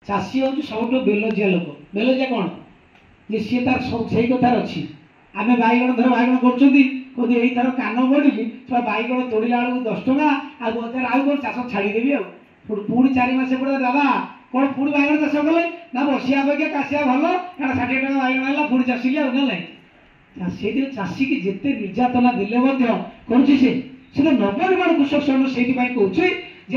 चाषी हूँ सब बेलजिया लोक बेलजिया कौन जे सी तार सब से कथार अच्छी आम बैगण धर बैगण कर यही थर कान बढ़ी सब बैगण तोड़ला बेलू 10 टका आ 2000 आउ कौन चाष छाड़देवी पुणी 4 मास पड़े दादा कौन पुणी बैगण चाष कले ना बसिया अपेक्षा काशिया भल क्या 60 टका बैगण है पुणी चाषी आउ ना से चाषी की जिते निर्यातना देले कर नवनिर्माण कृषक संघ से कहूँ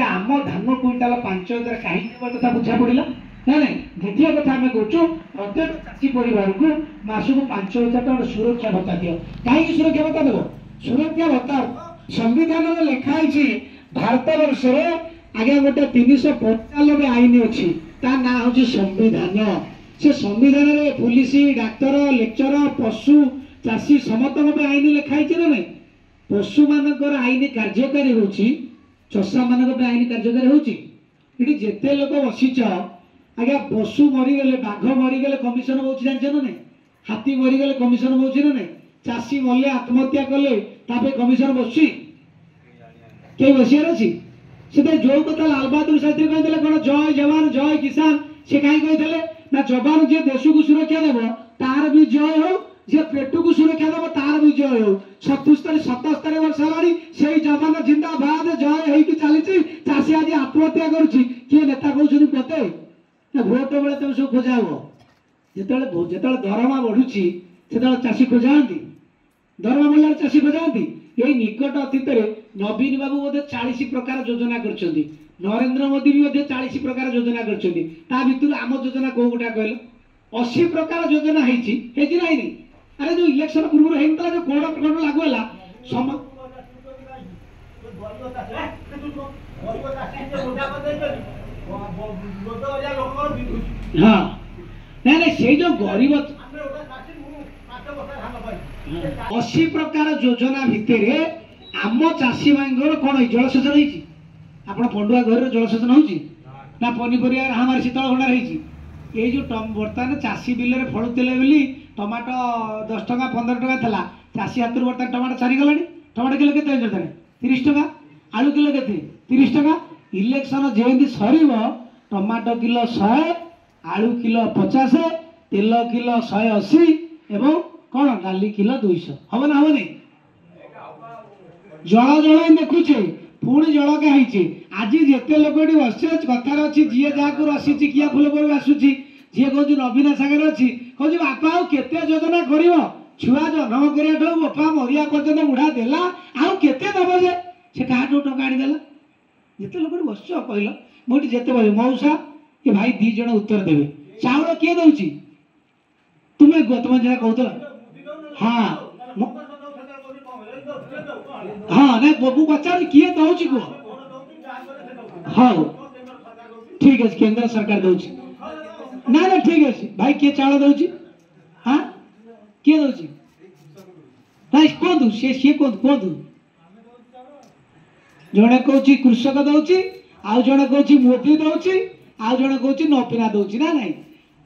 आम धान क्विंटाल 5000 कहीं कथा बुझा पड़ा ना नहीं द्वितीय कथा आम कहूँ प्रत्येक चाषी परिवार को मासक 5000 टका सुरक्षा भत्ता दियो कहीं सुरक्षा भत्ता देव सुरक्षा भत्ता संविधान में लिखाई भारत वर्ष आगे गोटे 395 आईन अच्छी ता ना हूँ संविधान से संविधान में पुलिस डाक्तर लेक्चर पशु चाषी समस्त आईन लिखाई ना नहीं पशु मानकर आईन कार्यकारी होची चषा मान आईन कार्यकारी होती जिते लोक बसीच आज्ञा पशु मरीगले बाघ मरीगले कमिशन होची जानछ ना नहीं हाथी मरीगले कमिशन होची ना नहीं चाषी मले आत्महत्या कले तापे कमिशन बसुची के बसियार अच्छी से जो कथा लाल बहादुर शास्त्री कहते कौन जय जवान जय किसान से कहीं कहते ना जवान जी देश को सुरक्षा देव तार भी जय हो जे पेटू को सुरक्षा देव तार भी जय हो 77 वर्ष है से जवान जिंदाबाद जय हो चली चाषी आज आत्महत्या करुच्ची किए नेता कहते पते भोट बेले तुम सब खोजा हे जो दरमा बढ़ुची से चाषी खोजाती दरमा बढ़ला चाषी खोजाती यही निकट अतीत नवीन बाबू बोधे 40 प्रकार योजना कर नरेंद्र मोदी भी 40 प्रकार योजना कर आम योजना कौ गोटा कहल 80 प्रकार योजना है अरे जो इलेक्शन पूर्व होता जो कोड कोड लागू है हाँ नहीं से जो गरीब 80 प्रकार योजना भितर आम चाषी भाई कौन जलसेचन होती आप पंडुआ घर जलसेचन हो पनीपरिया राहमार शीतल भंडार ये जो बर्तमान चाषी बिल में फलुले बोली टमाटो 10 टका 15 टका था चाषी हाथ बर्तमान टमाटो छाड़गला टमाटो किलो के 30 टका आलू किलो के 30 टका इलेक्शन जमी सर टमाटो किलो 100 आलू किलो 50 तेल किलो 180 एवं कौन डाली किलो 200 हम ना हम नहीं जल जल देखुचे पुणी जल कहीं आज जिते लोक बस कथार अच्छी जी जहाँ रसी किया फुलपुर आसूसी जी कह नवीन सागर अच्छी कह बापा आउ केते योजना कर छुआ जन्म कर बापा मरिया पर्यटन बुढ़ा देला आउ केते दब जे से क्या टका आनीदेला जिते लोक बस कहल मुझे जिते बस मौसा ये भाई 2 जन उत्तर देवे चाउल किए दौर तुम्हें तुम जरा कहूल हाँ हाँ नहीं बबू पचार किए दौर कह हाँ ठीक है केंद्र सरकार दौर ना ना ठीक अच्छे भाई किए चाउल दौर हाँ किए दौर ना कहतु सी कहतु जड़े कौन कृषक दौर आउ जड़े कौन मोदी दौर आउ जड़े कौन नवीना दौर ना ना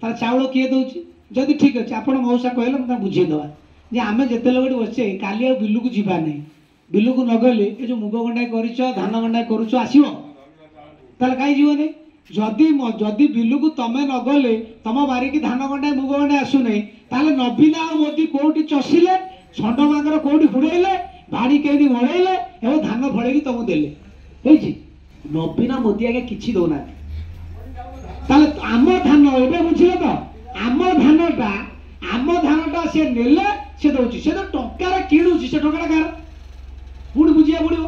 तार चाउल किए दौर जदि ठीक अच्छे आप मौसा कहले मुझे बुझेदवा जे आम जिते लोग बचे काली आ बिलू को जीवा नहीं बिलू को नगले ये जो मुग गंडाई कर धान गंडाई कर आसो कहीं जीवन जदि जदि बिलू को तमें नगले तुम बारिकी धान गंडाई मुग गंडाई आसुना ताले नवीना आ मोदी कौटी चषिले षंड मागर कौटी बुड़ेले भाड़ी कहीं मड़ेले और धान फल तुमको देले नवीना मोदी आगे किसी दौना आम धान ए बुझे तो आम धानटा सी नेले से दौर से तो टंकार किणुची से टंका कार पुणी बुझा पड़ो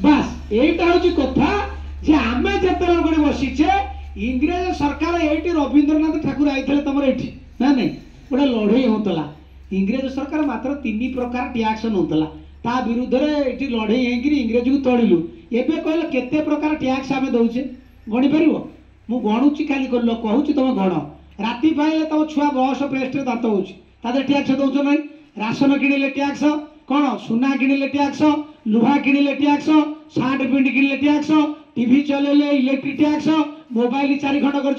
बास यहीटा हूँ कथा जे आम जिते लोग बसीचे इंग्रेज सरकार ये रवींद्रनाथ ठाकुर आते तुम ये ना नहीं गोटे लड़ई होता इंग्रेज सरकार मात्र 3 प्रकार टैक्स नौला ता विरुद्ध ये लड़ई इंग्रेज को तड़िलु एवं कहले केते प्रकार टैक्स आम दौचे गणी पार मु गणुची खाली कहूँ तुम गण राति पाइले तुम छुआ बस पेस्ट दात हो टैक्स दौच ना राशन किणिले टैक्स कौन सुना किणिले टैक्स लुहा किणिले टैक्स सार्ट पेंट किणिले टैक्स टीवी चलेले इलेक्ट्रिक टैक्स मोबाइल 4 खंड कर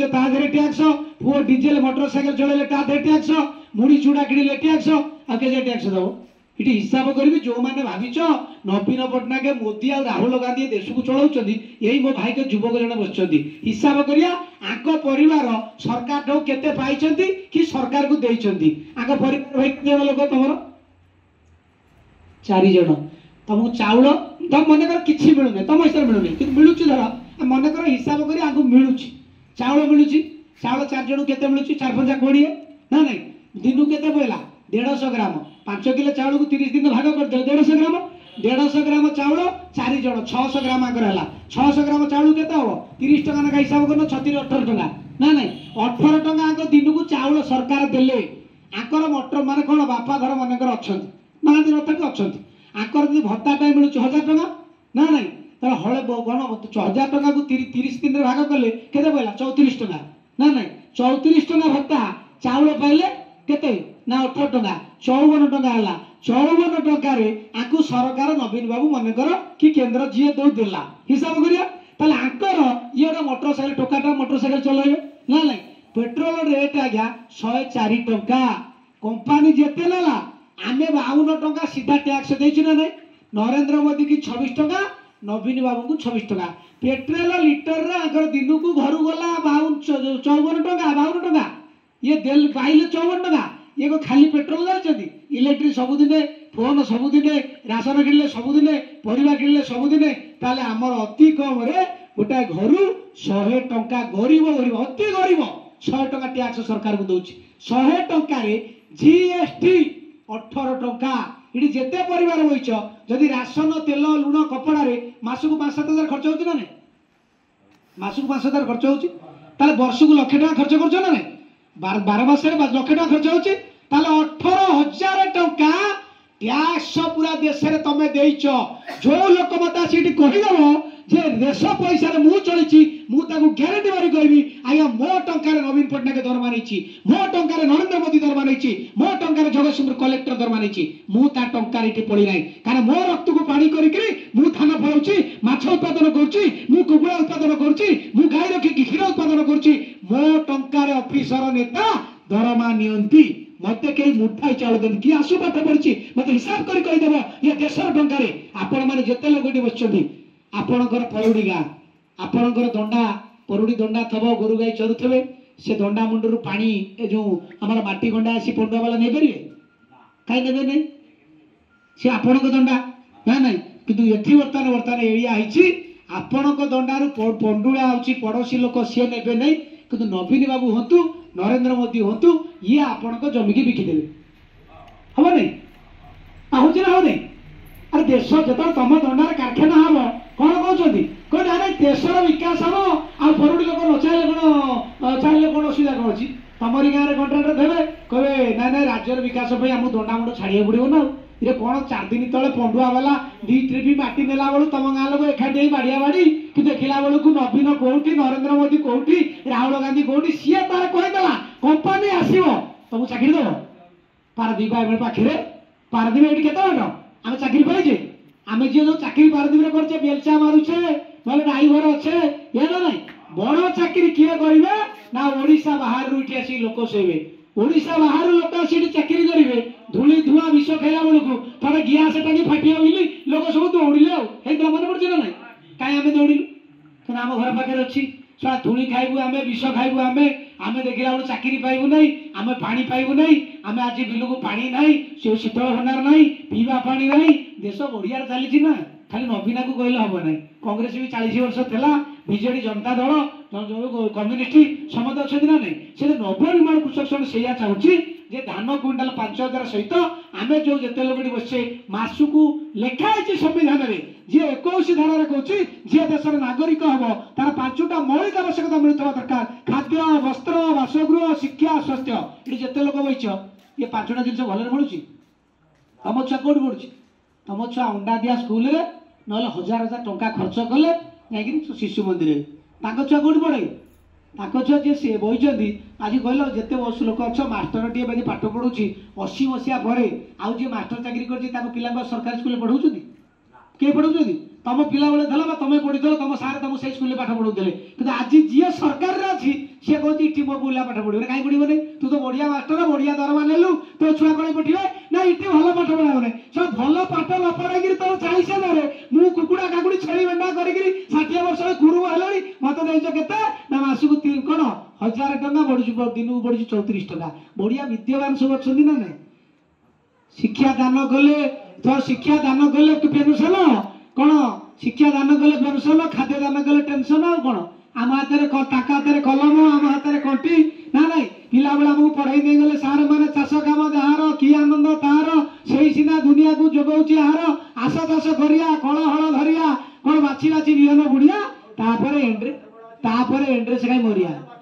टैक्स पुओ डीजेल मोटरसाइकेल चलेले टैक्स मुड़ी चूड़ा किणिले टैक्स आ के टैक्स दब ये हिसाब करी जो मैंने भाविच नवीन पट्टनायक मोदी और राहुल गांधी देश को चलाऊँ यही मो भाई के युवक जन बस हिसाब करिया परिवार सरकार ठू केते पाइछंती कि सरकार को देइछंती परिवार भाई केते लोक तुम 4 जन तुमको चाउल तुम मन कर किसी मिलूनी तुम हिसाब मिलूनी कि मिलूँ धर मन कर हिसाब कर आगे मिलूँ चाउल मिलूँ चाउल 4 जन के मिलूँ 4-5 20 ना नहीं दिन के पड़ा 150 ग्राम 5 किलो चाउल को 30 दिन भाग कर 150 ग्राम 150 ग्राम चाउल 4 जन 600 ग्राम आगे है 600 ग्राम चाउल के 30 टका ना हिसाब कर 36-18 टका ना नहीं 18 टका आगे दिन को चाउल सरकार देले आकर मटर मान कौन बापा घर मनकर अच्छा ना तथा अच्छा आकर जो भत्ता टाइम मिलूँ 1000 टका ना नहीं तो हले कौन 1000 टका को 30 दिन भाग कले के पड़ा 34 टका ना नहीं 34 टका भत्ता चाउल पाइले केते ना 18 टका 54 टका है 54 टकार आकु सरकार नवीन बाबू मनकर कि केन्द्र जी दे देला हिसाब करिया ताले आकर ये मोटरसाइकेल टोकाटा मोटरसाइकेल चलाइबे ना नहीं पेट्रोल रेट आज्ञा 104 टका कंपनी जेते नेला आमे 52 टका सीधा टैक्स देछि ना नहीं नरेंद्र मोदी की 26 टका नवीन बाबू को 26 टका पेट्रोल लिटर रे अगर दिन को घर गला 54 टका ये दिल पाइले 54 टका ये को खाली पेट्रोल जाचती इलेक्ट्रिक सबुदिने फोन सबुदिने राशन किणले सबुदिने परिवा किणले सबुदिने ताले हमर अति कम रे गोटा घर 100 टका गरीब गरीब अति गरीब 100 टका टैक्स सरकार को दउची 100 टका रे जीएसटी 18 टका इडी जेते परिवार होइछ जदि राशन तेल लुण कपड़ा रे मासको 5-7 हजार खर्च होची ना नै मासको 5-7 हजार खर्च होची ताले वर्ष को लाख टका खर्च करछ ना नै 12 मास लाख टका खर्च होची ताले 18,000 टका टैक्स पूरा देश रे तमे देइछ जो लोक मता सीटी कहिदबो जे देश पैसा रे मु चलिछि मु ताकू ग्यारंटी मारी कहबी आया मो टंका रे नवीन पट्टनायक दरमा नैछि मो टंका रे नरेंद्र मोदी दरमा नैछि मो टंका रे जगतसिंहपुर कलेक्टर दरमा नैछि मु ता टंका रे पड़ी नाही कारण मो रक्त को पानी करिकरी मु थाना फळौछि माछ उत्पादन करछि मु कुकुड़ा उत्पादन करछि मु गाय रखि क्षीर उत्पादन करछि मो टंका रे ऑफिसर नेता दरमा नियंती मत कई मुठाई चाउल देन कि आसु पाठ पड़ी मत हिसाब कर कहीदेव ये देशर टंकार आपण मैंने जिते लोग बस आपणकर परुड़ी गाँ आपणकर दंडा परुड़ी दंडा थब गोरु गाई चरुथे से दंडा मुंडर पानी ए जो आम माटी गंडा आसी पंडुआ वाला नहीं पारे कहीं ने नहीं सी आपण दंडा ना ना कि ये बर्तमान एरिया आपण दंडार पंडुआ हूँ पड़ोशी लोक सी ने नहीं कि नवीन बाबू हूँ नरेंद्र मोदी हूँ ये आपण जमी की बिकिदेवे हम नहीं आहूँ ना हो नहीं अरे देश जो तुम दंडार कारखाना हम कौन कहते कहते अरे देशर विकास हम आरुड़ी लोक न चाहे कौन चाहिए कौन असुविधा कौन अच्छी तुमरी गाँव में कंट्राक्टर देवे कहे ना ना राज्यर विकास आम दंडा मुंड छाड़िया पड़ो ना ये कौन 4 दिन तले पंडुआ वाला 2 ट्रिप माटी नेला बेलू तुम गाँ लोग एकाठी बाड़िया बाड़ी कि देखला बेलू नवीन कौटी नरेंद्र मोदी कौटी राहुल गांधी कौटी सी तार कहीदेला कंपानी आसो तुमको चाकरी दब पारादीप पाखे पारादीप ये केत बाट आम चाकरी पाइजे आम जी जो चाकरी पारादीप करे बेलचा मारुचे ना ड्राइवर अच्छे ये ना ना बड़ चाकरी किए करेंगे ना ओडिशा बाहर इठी आसी लोक शोबे ओडिशा बाहर लोक आसी चाकरी करेंगे धूली धुआ विष खाला बेलू थोड़े गियास टाणी फाटिया बोली लोक सब दौड़िले मन पड़े ना ना कहीं आम दौड़िलु क्या आम घर पाखे अच्छी छुआ धूली खाइबू आम विष खाइबू आम देखला बेलू चाकरी पाइबू ना आम पानी पाइबू ना आम आज बिल को पानी ना से शीतल भंडार ना पीवा पानी ना देश बढ़िया चली ना खाली नवीना को कहले हम ना कांग्रेस भी 40 वर्ष था बीजेडी जनता दल जो कम्युनिस्ट समस्त अच्छा ना नहीं से नवनिर्माण कृषक संघ से चाहूँगी जे धान क्विंटाल 5,000 सहित आम जो जिते लोग बसे मासकू लेखाई संविधान में जी 21 धारा कहे जी देशर नागरिक हम तार 5टा मौलिक आवश्यकता मिलता दरकार खाद्य वस्त्र बासगृह शिक्षा स्वास्थ्य ये जिते लोग बच ये 5टा जिन भले मिलूँ तुम छुआ कौट पड़ू तुम छुआ अंडा दिया स्कूल रे ना 1,000 टंका खर्च कले जाकि शिशु मंदिर छुआ कौट पड़े छुआ जी सी बही आज कहल जिते वर्ष लोक अच्छ मास्टर टे बाजी पाठ पढ़ुची 80 मसीहा पर आउ जी मास्टर चाकरी कर पिला सरकारी स्कूल पढ़ाऊँ किए पढ़ाऊँ तुम पिला बेले था तुम पढ़ी तुम सारे तुम से स्कूल पाठ पढ़ाऊे कि आज जी सरकार में अच्छी सी कहती इटी मो पिला पाठ पढ़े कहीं पढ़े तू तो बढ़िया मास्टर बढ़िया दरमा नेलु तो छुआ कौन पठे ना ना इटे भल पाठ पढ़ाने सब भल पाठ न पढ़ाई तो 40 हजार मु कुकुड़ा काकुड़ी छेली मेंढा करी 60 वर्ष गुरु हेलानी मत देच केते ना मासक कौन 1000 टका बढ़ुची दिन को बढ़ुची 34 टका बढ़िया विद्यमान सब अच्छा ना ना शिक्षा दान कले तो शिक्षा दान कले पेनसन कौन शिक्षा दान कले पेनसन खाद्य दान कले टेंशन आ कौन आम हाथ में कलम आम हाथ में कंटी ना नाई पिला बेला आमको पढ़ाई दे गले सार मैंने चाष कम जार कि आनंद तार से सीना दुनिया को जोगाऊँ यार आश चाष करिया कल हल धरिया कौन बाछी बाछी बिहन बुढ़िया एंड्रे से कहीं मरिया